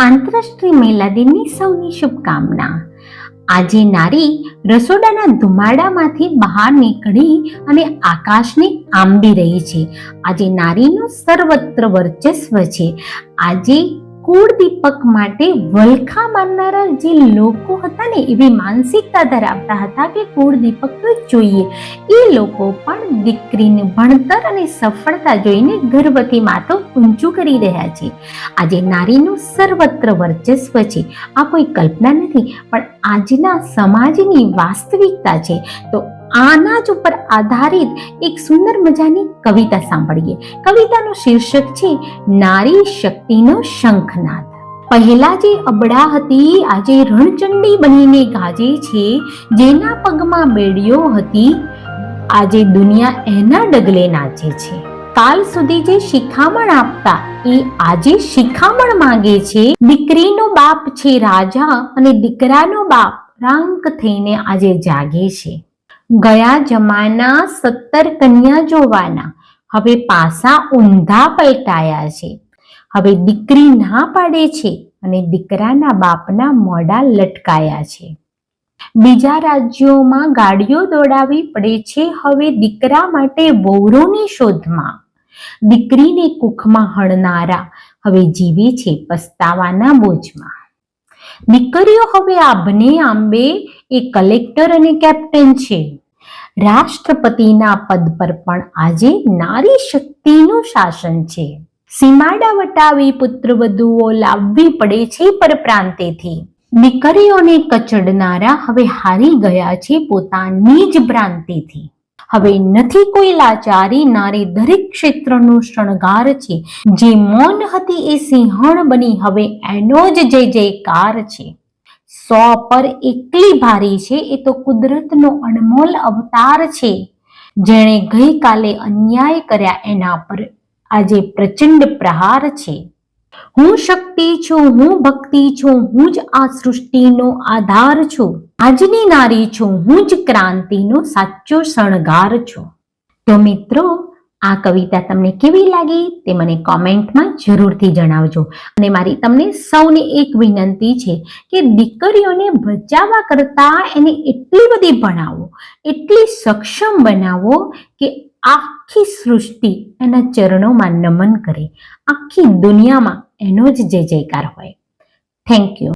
આંતરરાષ્ટ્રીય મહિલા દિનની સૌની શુભકામના। આજે નારી રસોડાના ધુમાડામાંથી બહાર નીકળી અને આકાશને આંબી રહી છે। આજે નારીનું સર્વત્ર વર્ચસ્વ છે। આજે કુળ દીપક માટે વલખા માનનારા જે લોકો હતા ને, એવી માનસિકતા ધરાવતા હતા કે કુળ દીપક તો જોઈએ, એ લોકો પણ દીકરીનું ભણતર અને સફળતા જોઈને ગર્વથી માથું ઊંચું કરી રહ્યા છે। આજે નારીનું સર્વત્ર વર્ચસ્વ છે। આ કોઈ કલ્પના નથી, પણ આજના સમાજની વાસ્તવિકતા છે। તો આના જ ઉપર આધારિત એક સુંદર મજાની કવિતા સાંભળીએ। કવિતાનું શીર્ષક છે નારી શક્તિનો શંખનાદ। પહેલા જે અબળા હતી, આજે રણચંડી બનીને ગાજે છે। જેના પગમાં બેડીઓ હતી, આજે દુનિયા એના ડગલે નાચે છે। કાલ સુધી જે શિખામણ આપતા, એ આજે શિખામણ માંગે છે। દીકરીનો બાપ છે રાજા અને દીકરાનો બાપ રાંક થઈને આજે જાગે છે। ગયા જમાના 17 કન્યા જોવાના, હવે પાસા ઊંધા પલટાયા છે। હવે દીકરી ના પાડે છે અને દીકરાના બાપના મોઢા લટકાયા છે। બીજા રાજ્યોમાં ગાડીઓ દોડાવી પડે છે, હવે દીકરા માટે વહુરોની શોધમાં। દીકરીને કુખમાં હણનારા હવે જીવે છે પસ્તાવાના બોજમાં। દીકરીઓ હવે આભને આંબે, એ કલેક્ટર અને કેપ્ટન છે। રાષ્ટ્રપતિના પદ પર પણ આજે નારી શક્તિનું શાસન છે। સીમાડા વટાવી પુત્રવધુઓ લાવવી પડે છે પરપ્રાંતેથી। દીકરીઓને કચડનારા હવે હારી ગયા છે પોતાની જ ભ્રાંતિથી। હવે નથી કોઈ લાચારી, નારી દરેક ક્ષેત્રનો શણગાર છે। જે મૌન હતી એ સિંહણ બની, હવે એનો જ જય જયકાર છે। 100 પર એકલી ભારી છે, એ તો કુદરતનો અનમોલ અવતાર છે। જેણે ગઈકાલે અન્યાય કર્યા, એના પર આજે પ્રચંડ પ્રહાર છે। હું શક્તિ છું, હું ભક્તિ છું, હું જ આ સૃષ્ટિનો આધાર છું। આજની નારી છું, હું જ ક્રાંતિનો સાચો શણગાર છું। તો મિત્રો, આ કવિતા તમને કેવી લાગી તે મને કોમેન્ટમાં જરૂરથી જણાવજો। અને મારી તમને સૌને એક વિનંતી છે કે દીકરીઓને બચાવવા કરતા એને એટલી બધી ભણાવો, એટલી સક્ષમ બનાવો કે આખી સૃષ્ટિ એના ચરણોમાં નમન કરે, આખી દુનિયામાં એનો જ જય જયકાર હોય। Thank you.